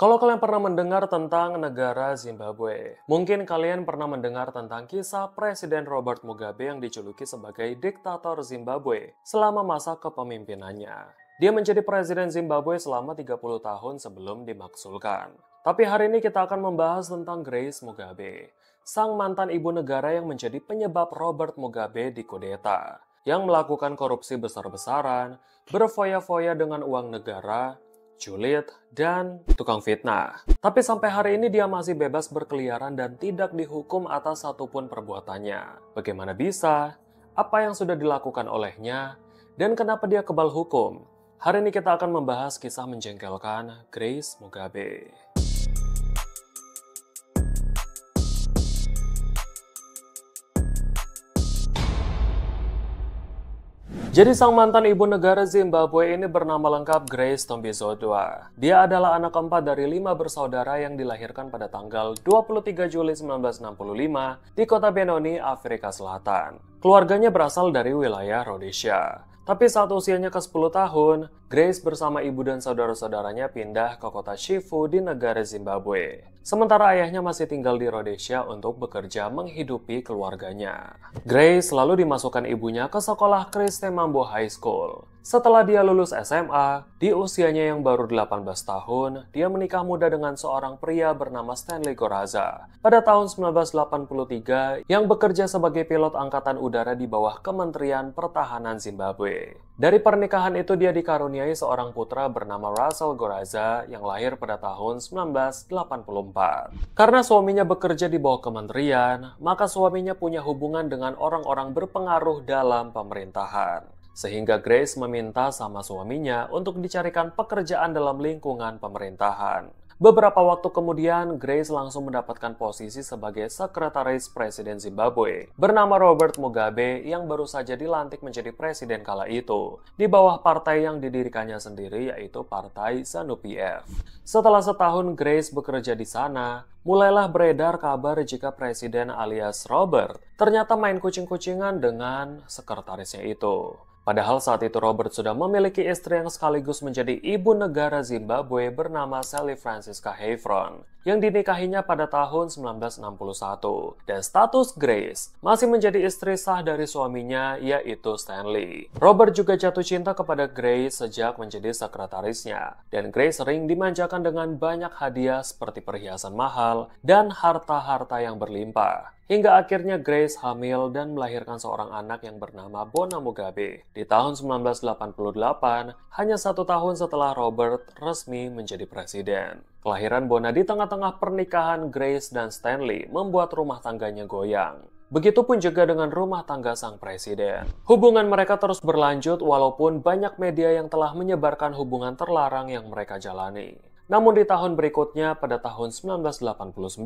Kalau kalian pernah mendengar tentang negara Zimbabwe, mungkin kalian pernah mendengar tentang kisah Presiden Robert Mugabe yang dijuluki sebagai diktator Zimbabwe selama masa kepemimpinannya. Dia menjadi Presiden Zimbabwe selama 30 tahun sebelum dimaksulkan. Tapi hari ini kita akan membahas tentang Grace Mugabe, sang mantan ibu negara yang menjadi penyebab Robert Mugabe dikudeta, yang melakukan korupsi besar-besaran, berfoya-foya dengan uang negara, julid, dan tukang fitnah. Tapi sampai hari ini dia masih bebas berkeliaran dan tidak dihukum atas satupun perbuatannya. Bagaimana bisa? Apa yang sudah dilakukan olehnya? Dan kenapa dia kebal hukum? Hari ini kita akan membahas kisah menjengkelkan Grace Mugabe. Jadi sang mantan ibu negara Zimbabwe ini bernama lengkap Grace Tombizodwa. Dia adalah anak keempat dari 5 bersaudara yang dilahirkan pada tanggal 23 Juli 1965 di kota Benoni, Afrika Selatan. Keluarganya berasal dari wilayah Rhodesia. Tapi saat usianya ke-10 tahun, Grace bersama ibu dan saudara-saudaranya pindah ke kota Shifu di negara Zimbabwe. Sementara ayahnya masih tinggal di Rhodesia untuk bekerja menghidupi keluarganya. Grace lalu dimasukkan ibunya ke sekolah Christe Mambo High School. Setelah dia lulus SMA, di usianya yang baru 18 tahun, dia menikah muda dengan seorang pria bernama Stanley Goraza pada tahun 1983 yang bekerja sebagai pilot angkatan udara di bawah Kementerian Pertahanan Zimbabwe. Dari pernikahan itu dia dikaruniai seorang putra bernama Russell Goraza yang lahir pada tahun 1984. Karena suaminya bekerja di bawah kementerian, maka suaminya punya hubungan dengan orang-orang berpengaruh dalam pemerintahan. Sehingga Grace meminta sama suaminya untuk dicarikan pekerjaan dalam lingkungan pemerintahan. Beberapa waktu kemudian, Grace langsung mendapatkan posisi sebagai sekretaris Presiden Zimbabwe bernama Robert Mugabe yang baru saja dilantik menjadi presiden kala itu di bawah partai yang didirikannya sendiri yaitu Partai ZANU-PF. Setelah setahun Grace bekerja di sana, mulailah beredar kabar jika presiden alias Robert ternyata main kucing-kucingan dengan sekretarisnya itu. Padahal saat itu Robert sudah memiliki istri yang sekaligus menjadi ibu negara Zimbabwe bernama Sally Francisca Hayfron yang dinikahinya pada tahun 1961. Dan status Grace masih menjadi istri sah dari suaminya yaitu Stanley. Robert juga jatuh cinta kepada Grace sejak menjadi sekretarisnya. Dan Grace sering dimanjakan dengan banyak hadiah seperti perhiasan mahal dan harta-harta yang berlimpah. Hingga akhirnya Grace hamil dan melahirkan seorang anak yang bernama Bona Mugabe di tahun 1988, hanya 1 tahun setelah Robert resmi menjadi presiden. Kelahiran Bona di tengah-tengah pernikahan Grace dan Stanley membuat rumah tangganya goyang. Begitupun juga dengan rumah tangga sang presiden. Hubungan mereka terus berlanjut walaupun banyak media yang telah menyebarkan hubungan terlarang yang mereka jalani. Namun di tahun berikutnya, pada tahun 1989,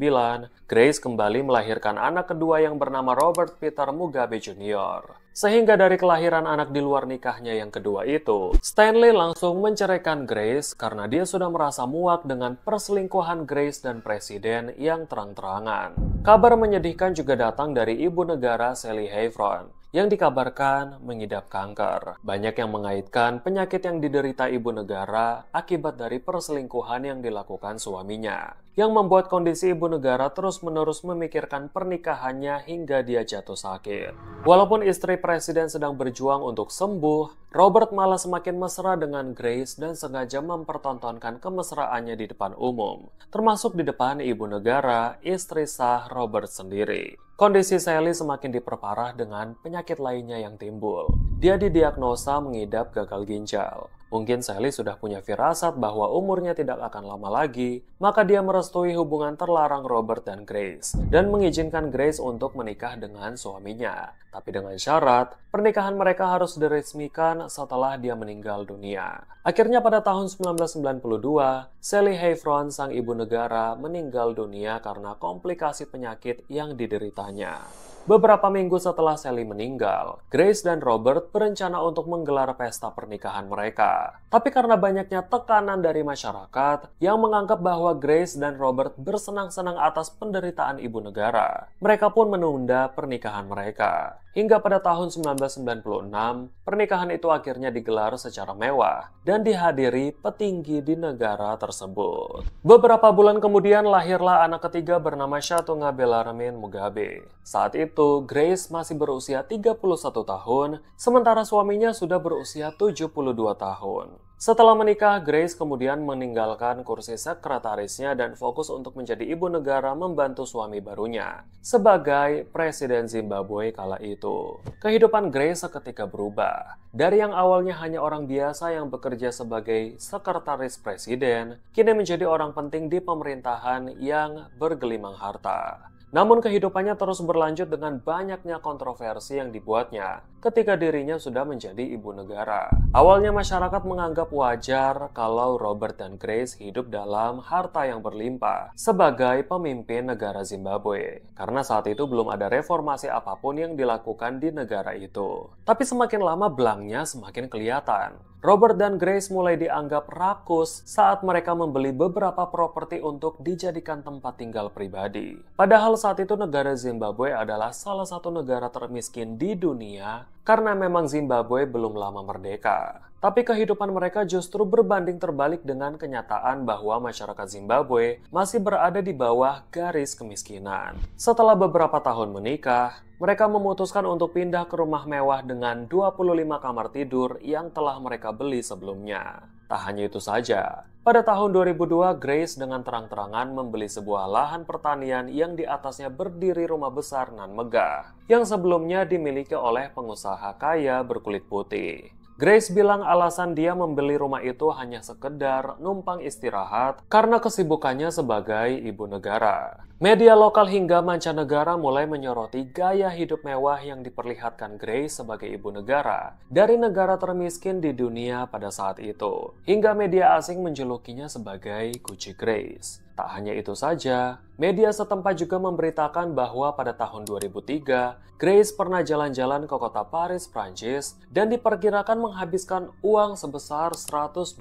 Grace kembali melahirkan anak kedua yang bernama Robert Peter Mugabe Jr. Sehingga dari kelahiran anak di luar nikahnya yang kedua itu, Stanley langsung menceraikan Grace karena dia sudah merasa muak dengan perselingkuhan Grace dan presiden yang terang-terangan. Kabar menyedihkan juga datang dari ibu negara Sally Hayfron yang dikabarkan mengidap kanker. Banyak yang mengaitkan penyakit yang diderita ibu negara akibat dari perselingkuhan yang dilakukan suaminya, yang membuat kondisi ibu negara terus-menerus memikirkan pernikahannya hingga dia jatuh sakit. Walaupun istri presiden sedang berjuang untuk sembuh, Robert malah semakin mesra dengan Grace dan sengaja mempertontonkan kemesraannya di depan umum, termasuk di depan ibu negara, istri sah Robert sendiri. Kondisi Sally semakin diperparah dengan penyakit lainnya yang timbul. Dia didiagnosa mengidap gagal ginjal. Mungkin Sally sudah punya firasat bahwa umurnya tidak akan lama lagi, maka dia merestui hubungan terlarang Robert dan Grace, dan mengizinkan Grace untuk menikah dengan suaminya. Tapi dengan syarat, pernikahan mereka harus diresmikan setelah dia meninggal dunia. Akhirnya pada tahun 1992, Sally Hayfron, sang ibu negara, meninggal dunia karena komplikasi penyakit yang dideritanya. Beberapa minggu setelah Sally meninggal, Grace dan Robert berencana untuk menggelar pesta pernikahan mereka. Tapi karena banyaknya tekanan dari masyarakat yang menganggap bahwa Grace dan Robert bersenang-senang atas penderitaan ibu negara, mereka pun menunda pernikahan mereka. Hingga pada tahun 1996, pernikahan itu akhirnya digelar secara mewah dan dihadiri petinggi di negara tersebut. Beberapa bulan kemudian lahirlah anak ketiga bernama Shatunga Bellarmine Mugabe. Saat itu, Grace masih berusia 31 tahun, sementara suaminya sudah berusia 72 tahun. Setelah menikah, Grace kemudian meninggalkan kursi sekretarisnya dan fokus untuk menjadi ibu negara membantu suami barunya sebagai Presiden Zimbabwe kala itu. Kehidupan Grace seketika berubah. Dari yang awalnya hanya orang biasa yang bekerja sebagai sekretaris presiden, kini menjadi orang penting di pemerintahan yang bergelimang harta. Namun kehidupannya terus berlanjut dengan banyaknya kontroversi yang dibuatnya ketika dirinya sudah menjadi ibu negara. Awalnya masyarakat menganggap wajar kalau Robert dan Grace hidup dalam harta yang berlimpah sebagai pemimpin negara Zimbabwe. Karena saat itu belum ada reformasi apapun yang dilakukan di negara itu. Tapi semakin lama belangnya semakin kelihatan. Robert dan Grace mulai dianggap rakus saat mereka membeli beberapa properti untuk dijadikan tempat tinggal pribadi. Padahal saat itu negara Zimbabwe adalah salah satu negara termiskin di dunia karena memang Zimbabwe belum lama merdeka. Tapi kehidupan mereka justru berbanding terbalik dengan kenyataan bahwa masyarakat Zimbabwe masih berada di bawah garis kemiskinan. Setelah beberapa tahun menikah, mereka memutuskan untuk pindah ke rumah mewah dengan 25 kamar tidur yang telah mereka beli sebelumnya. Tak hanya itu saja, pada tahun 2002 Grace dengan terang-terangan membeli sebuah lahan pertanian yang di atasnya berdiri rumah besar nan megah, yang sebelumnya dimiliki oleh pengusaha kaya berkulit putih. Grace bilang alasan dia membeli rumah itu hanya sekedar numpang istirahat karena kesibukannya sebagai ibu negara. Media lokal hingga mancanegara mulai menyoroti gaya hidup mewah yang diperlihatkan Grace sebagai ibu negara dari negara termiskin di dunia pada saat itu. Hingga media asing menjulukinya sebagai Gucci Grace. Tak hanya itu saja, media setempat juga memberitakan bahwa pada tahun 2003, Grace pernah jalan-jalan ke kota Paris, Prancis, dan diperkirakan menghabiskan uang sebesar 120.000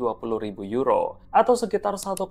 euro atau sekitar 1,1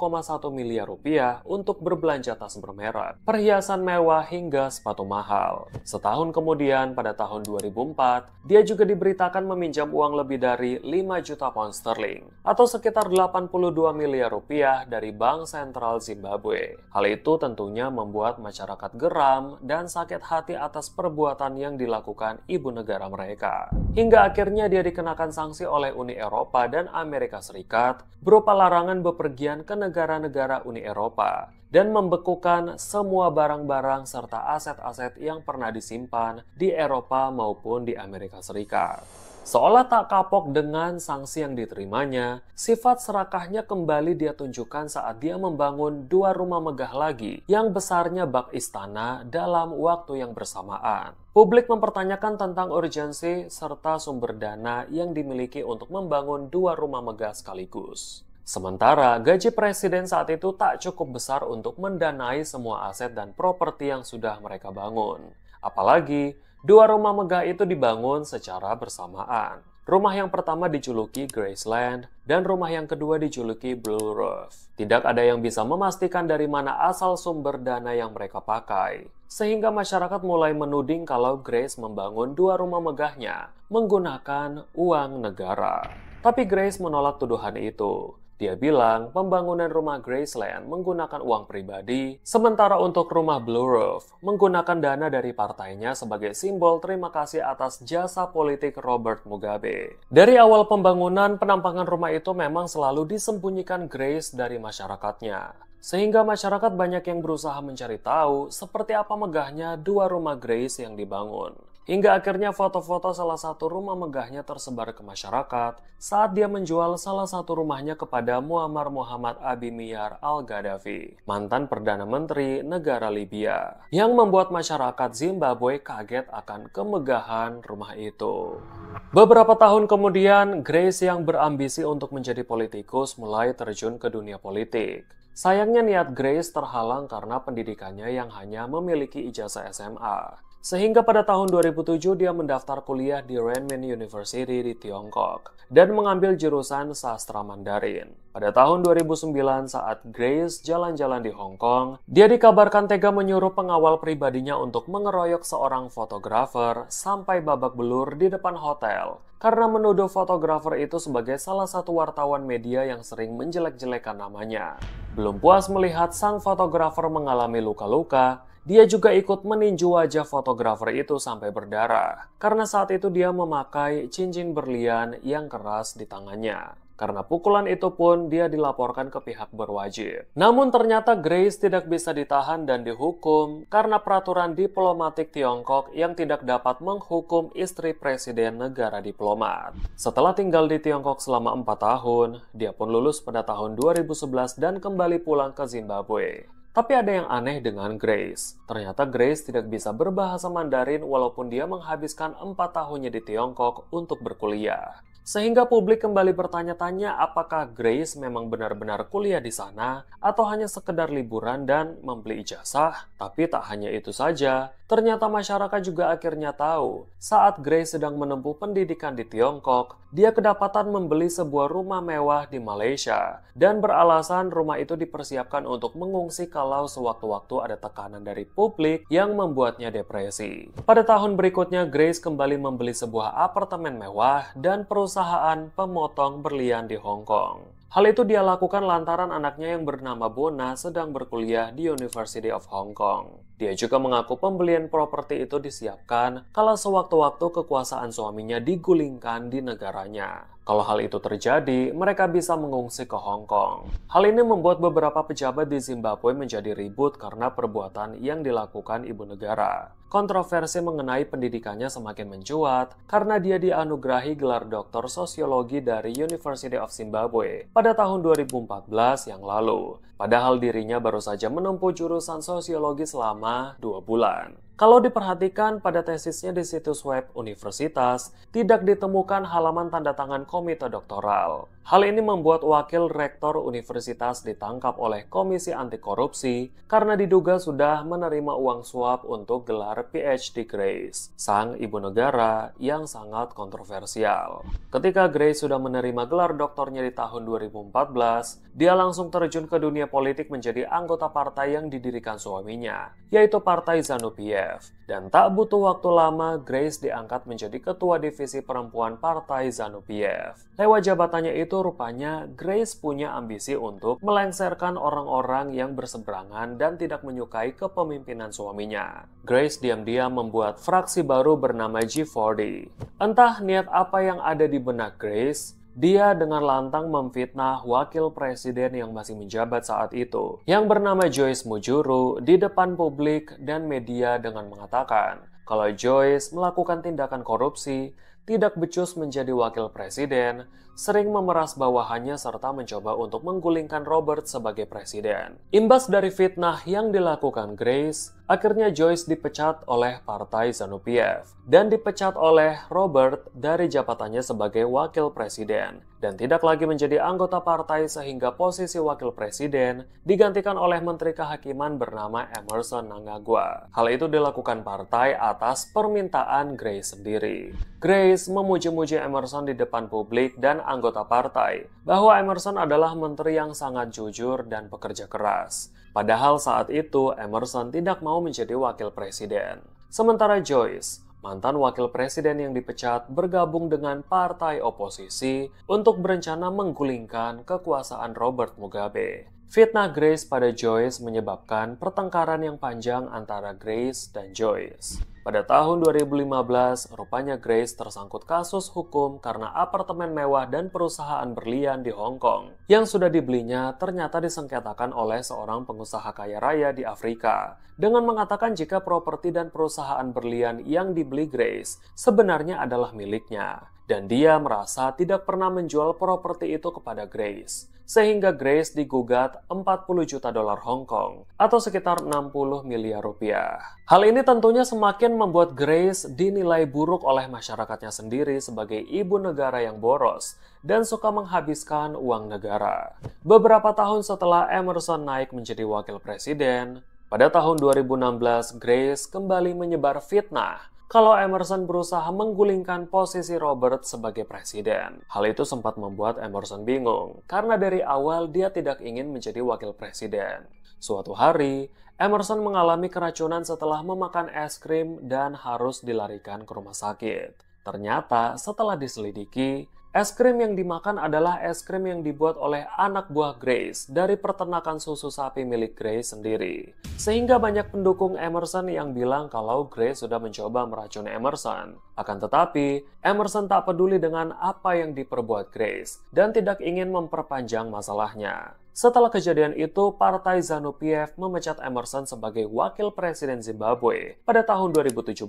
miliar rupiah untuk berbelanja tas bermerek, perhiasan mewah hingga sepatu mahal. Setahun kemudian, pada tahun 2004, dia juga diberitakan meminjam uang lebih dari 5 juta pound sterling atau sekitar 82 miliar rupiah dari Bank Sentral Zimbabwe. Hal itu tentunya membuat masyarakat geram dan sakit hati atas perbuatan yang dilakukan ibu negara mereka. Hingga akhirnya dia dikenakan sanksi oleh Uni Eropa dan Amerika Serikat berupa larangan bepergian ke negara-negara Uni Eropa dan membekukan semua barang-barang serta aset-aset yang pernah disimpan di Eropa maupun di Amerika Serikat. Seolah tak kapok dengan sanksi yang diterimanya, sifat serakahnya kembali dia tunjukkan saat dia membangun 2 rumah megah lagi yang besarnya bak istana dalam waktu yang bersamaan. Publik mempertanyakan tentang urgensi serta sumber dana yang dimiliki untuk membangun 2 rumah megah sekaligus. Sementara gaji presiden saat itu tak cukup besar untuk mendanai semua aset dan properti yang sudah mereka bangun. Apalagi 2 rumah megah itu dibangun secara bersamaan. Rumah yang pertama dijuluki Graceland dan rumah yang kedua dijuluki Blue Roof. Tidak ada yang bisa memastikan dari mana asal sumber dana yang mereka pakai. Sehingga masyarakat mulai menuding kalau Grace membangun 2 rumah megahnya menggunakan uang negara. Tapi Grace menolak tuduhan itu. Dia bilang pembangunan rumah Graceland menggunakan uang pribadi, sementara untuk rumah Blue Roof menggunakan dana dari partainya sebagai simbol terima kasih atas jasa politik Robert Mugabe. Dari awal pembangunan, penampakan rumah itu memang selalu disembunyikan Grace dari masyarakatnya. Sehingga masyarakat banyak yang berusaha mencari tahu seperti apa megahnya 2 rumah Grace yang dibangun. Hingga akhirnya foto-foto salah satu rumah megahnya tersebar ke masyarakat saat dia menjual salah satu rumahnya kepada Muammar Muhammad Abimiyar al-Gaddafi, mantan Perdana Menteri negara Libya, yang membuat masyarakat Zimbabwe kaget akan kemegahan rumah itu. Beberapa tahun kemudian, Grace yang berambisi untuk menjadi politikus mulai terjun ke dunia politik. Sayangnya niat Grace terhalang karena pendidikannya yang hanya memiliki ijazah SMA. Sehingga pada tahun 2007 dia mendaftar kuliah di Renmin University di Tiongkok dan mengambil jurusan sastra Mandarin. Pada tahun 2009 saat Grace jalan-jalan di Hong Kong, dia dikabarkan tega menyuruh pengawal pribadinya untuk mengeroyok seorang fotografer sampai babak belur di depan hotel karena menuduh fotografer itu sebagai salah satu wartawan media yang sering menjelek-jelekan namanya. Belum puas melihat sang fotografer mengalami luka-luka, dia juga ikut meninju wajah fotografer itu sampai berdarah, karena saat itu dia memakai cincin berlian yang keras di tangannya. Karena pukulan itu pun dia dilaporkan ke pihak berwajib. Namun ternyata Grace tidak bisa ditahan dan dihukum karena peraturan diplomatik Tiongkok yang tidak dapat menghukum istri presiden negara diplomat. Setelah tinggal di Tiongkok selama 4 tahun, dia pun lulus pada tahun 2011 dan kembali pulang ke Zimbabwe. Tapi ada yang aneh dengan Grace. Ternyata Grace tidak bisa berbahasa Mandarin walaupun dia menghabiskan 4 tahunnya di Tiongkok untuk berkuliah. Sehingga publik kembali bertanya-tanya apakah Grace memang benar-benar kuliah di sana atau hanya sekedar liburan dan membeli ijazah. Tapi tak hanya itu saja, ternyata masyarakat juga akhirnya tahu saat Grace sedang menempuh pendidikan di Tiongkok, dia kedapatan membeli sebuah rumah mewah di Malaysia dan beralasan rumah itu dipersiapkan untuk mengungsi kalau sewaktu-waktu ada tekanan dari publik yang membuatnya depresi. Pada tahun berikutnya, Grace kembali membeli sebuah apartemen mewah dan perusahaan pemotong berlian di Hong Kong. Hal itu dia lakukan lantaran anaknya yang bernama Bona sedang berkuliah di University of Hong Kong. Dia juga mengaku pembelian properti itu disiapkan kalau sewaktu-waktu kekuasaan suaminya digulingkan di negaranya. Kalau hal itu terjadi, mereka bisa mengungsi ke Hong Kong. Hal ini membuat beberapa pejabat di Zimbabwe menjadi ribut karena perbuatan yang dilakukan ibu negara. Kontroversi mengenai pendidikannya semakin mencuat karena dia dianugerahi gelar doktor sosiologi dari University of Zimbabwe pada tahun 2014 yang lalu. Padahal dirinya baru saja menempuh jurusan sosiologi selama 2 bulan. Kalau diperhatikan pada tesisnya di situs web universitas, tidak ditemukan halaman tanda tangan komite doktoral. Hal ini membuat wakil rektor universitas ditangkap oleh Komisi Anti Korupsi karena diduga sudah menerima uang suap untuk gelar PhD Grace, sang ibu negara yang sangat kontroversial. Ketika Grace sudah menerima gelar doktornya di tahun 2014, dia langsung terjun ke dunia politik menjadi anggota partai yang didirikan suaminya, yaitu Partai ZANU-PF. Dan tak butuh waktu lama, Grace diangkat menjadi ketua divisi perempuan Partai ZANU-PF. Lewat jabatannya itu, rupanya Grace punya ambisi untuk melengsarkan orang-orang yang berseberangan dan tidak menyukai kepemimpinan suaminya. Grace diam-diam membuat fraksi baru bernama G40. Entah niat apa yang ada di benak Grace, dia dengan lantang memfitnah wakil presiden yang masih menjabat saat itu, yang bernama Joyce Mujuru, di depan publik dan media dengan mengatakan kalau Joyce melakukan tindakan korupsi, tidak becus menjadi wakil presiden, sering memeras bawahannya serta mencoba untuk menggulingkan Robert sebagai presiden. Imbas dari fitnah yang dilakukan Grace, akhirnya Joyce dipecat oleh Partai ZANU-PF dan dipecat oleh Robert dari jabatannya sebagai wakil presiden dan tidak lagi menjadi anggota partai sehingga posisi wakil presiden digantikan oleh Menteri Kehakiman bernama Emmerson Mnangagwa. Hal itu dilakukan partai atas permintaan Grace sendiri. Grace memuji-muji Emmerson di depan publik dan anggota partai bahwa Emmerson adalah menteri yang sangat jujur dan pekerja keras. Padahal saat itu Emmerson tidak mau menjadi wakil presiden. Sementara Joyce, mantan wakil presiden yang dipecat, bergabung dengan partai oposisi untuk berencana menggulingkan kekuasaan Robert Mugabe. Fitnah Grace pada Joyce menyebabkan pertengkaran yang panjang antara Grace dan Joyce. Pada tahun 2015, rupanya Grace tersangkut kasus hukum karena apartemen mewah dan perusahaan berlian di Hong Kong yang sudah dibelinya ternyata disengketakan oleh seorang pengusaha kaya raya di Afrika dengan mengatakan jika properti dan perusahaan berlian yang dibeli Grace sebenarnya adalah miliknya dan dia merasa tidak pernah menjual properti itu kepada Grace. Sehingga Grace digugat 40 juta dolar Hong Kong atau sekitar 60 miliar rupiah. Hal ini tentunya semakin membuat Grace dinilai buruk oleh masyarakatnya sendiri sebagai ibu negara yang boros dan suka menghabiskan uang negara. Beberapa tahun setelah Emmerson naik menjadi wakil presiden, Pada tahun 2016, Grace kembali menyebar fitnah kalau Emerson berusaha menggulingkan posisi Robert sebagai presiden. Hal itu sempat membuat Emerson bingung, karena dari awal dia tidak ingin menjadi wakil presiden. Suatu hari, Emerson mengalami keracunan setelah memakan es krim dan harus dilarikan ke rumah sakit. Ternyata, setelah diselidiki, es krim yang dimakan adalah es krim yang dibuat oleh anak buah Grace dari peternakan susu sapi milik Grace sendiri. Sehingga banyak pendukung Emerson yang bilang kalau Grace sudah mencoba meracuni Emerson. Akan tetapi, Emerson tak peduli dengan apa yang diperbuat Grace dan tidak ingin memperpanjang masalahnya. Setelah kejadian itu, Partai ZANU-PF memecat Emerson sebagai wakil presiden Zimbabwe pada tahun 2017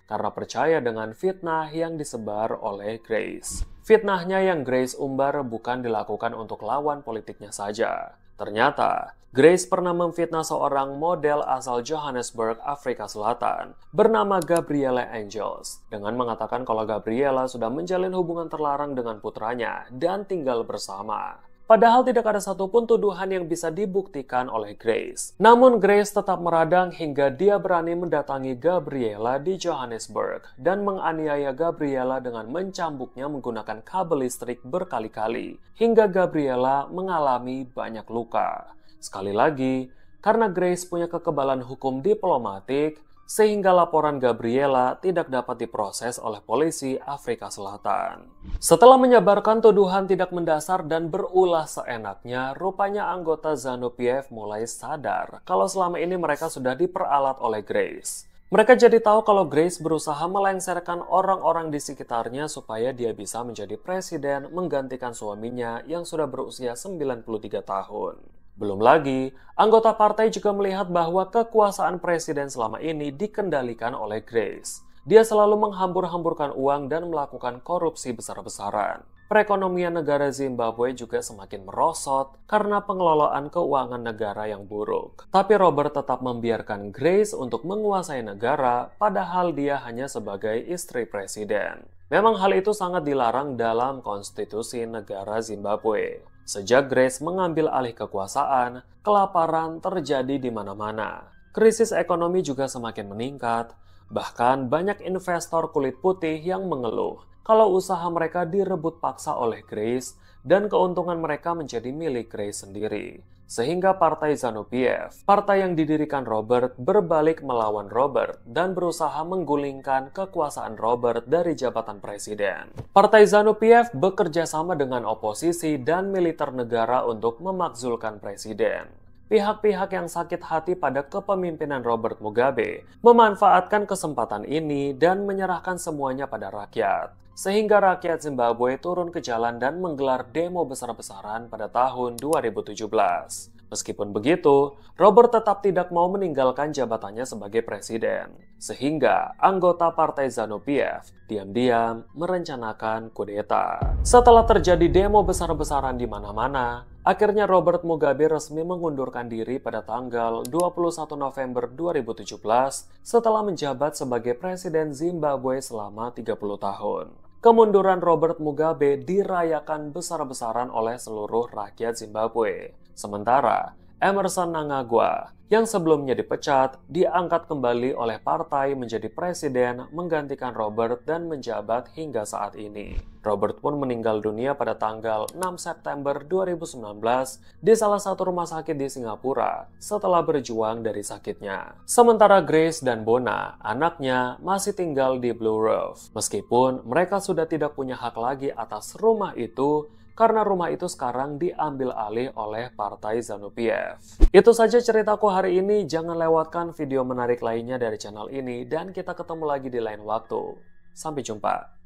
karena percaya dengan fitnah yang disebar oleh Grace. Fitnahnya yang Grace umbar bukan dilakukan untuk lawan politiknya saja. Ternyata, Grace pernah memfitnah seorang model asal Johannesburg, Afrika Selatan, bernama Gabriella Angels, dengan mengatakan kalau Gabriella sudah menjalin hubungan terlarang dengan putranya dan tinggal bersama. Padahal tidak ada satupun tuduhan yang bisa dibuktikan oleh Grace. Namun Grace tetap meradang hingga dia berani mendatangi Gabriella di Johannesburg dan menganiaya Gabriella dengan mencambuknya menggunakan kabel listrik berkali-kali hingga Gabriella mengalami banyak luka. Sekali lagi, karena Grace punya kekebalan hukum diplomatik, sehingga laporan Gabriella tidak dapat diproses oleh polisi Afrika Selatan. Setelah menyebarkan tuduhan tidak mendasar dan berulah seenaknya, rupanya anggota ZANU-PF mulai sadar kalau selama ini mereka sudah diperalat oleh Grace. Mereka jadi tahu kalau Grace berusaha melengsarkan orang-orang di sekitarnya supaya dia bisa menjadi presiden menggantikan suaminya yang sudah berusia 93 tahun. Belum lagi, anggota partai juga melihat bahwa kekuasaan presiden selama ini dikendalikan oleh Grace. Dia selalu menghambur-hamburkan uang dan melakukan korupsi besar-besaran. Perekonomian negara Zimbabwe juga semakin merosot karena pengelolaan keuangan negara yang buruk. Tapi Robert tetap membiarkan Grace untuk menguasai negara, padahal dia hanya sebagai istri presiden. Memang hal itu sangat dilarang dalam konstitusi negara Zimbabwe. Sejak Grace mengambil alih kekuasaan, kelaparan terjadi di mana-mana. Krisis ekonomi juga semakin meningkat, bahkan banyak investor kulit putih yang mengeluh kalau usaha mereka direbut paksa oleh Grace dan keuntungan mereka menjadi milik Grace sendiri. Sehingga Partai ZANU-PF, partai yang didirikan Robert, berbalik melawan Robert dan berusaha menggulingkan kekuasaan Robert dari jabatan presiden. Partai ZANU-PF bekerja sama dengan oposisi dan militer negara untuk memakzulkan presiden. Pihak-pihak yang sakit hati pada kepemimpinan Robert Mugabe memanfaatkan kesempatan ini dan menyerahkan semuanya pada rakyat. Sehingga rakyat Zimbabwe turun ke jalan dan menggelar demo besar-besaran pada tahun 2017. Meskipun begitu, Robert tetap tidak mau meninggalkan jabatannya sebagai presiden. Sehingga anggota partai ZANU-PF diam-diam merencanakan kudeta. Setelah terjadi demo besar-besaran di mana-mana, akhirnya Robert Mugabe resmi mengundurkan diri pada tanggal 21 November 2017 setelah menjabat sebagai presiden Zimbabwe selama 30 tahun. Kemunduran Robert Mugabe dirayakan besar-besaran oleh seluruh rakyat Zimbabwe. Sementara Emmerson Mnangagwa yang sebelumnya dipecat diangkat kembali oleh partai menjadi presiden menggantikan Robert dan menjabat hingga saat ini. Robert pun meninggal dunia pada tanggal 6 September 2019 di salah satu rumah sakit di Singapura setelah berjuang dari sakitnya. Sementara Grace dan Bona, anaknya, masih tinggal di Blue Roof. Meskipun mereka sudah tidak punya hak lagi atas rumah itu, karena rumah itu sekarang diambil alih oleh Partai ZANU-PF. Itu saja ceritaku hari ini, jangan lewatkan video menarik lainnya dari channel ini, dan kita ketemu lagi di lain waktu. Sampai jumpa.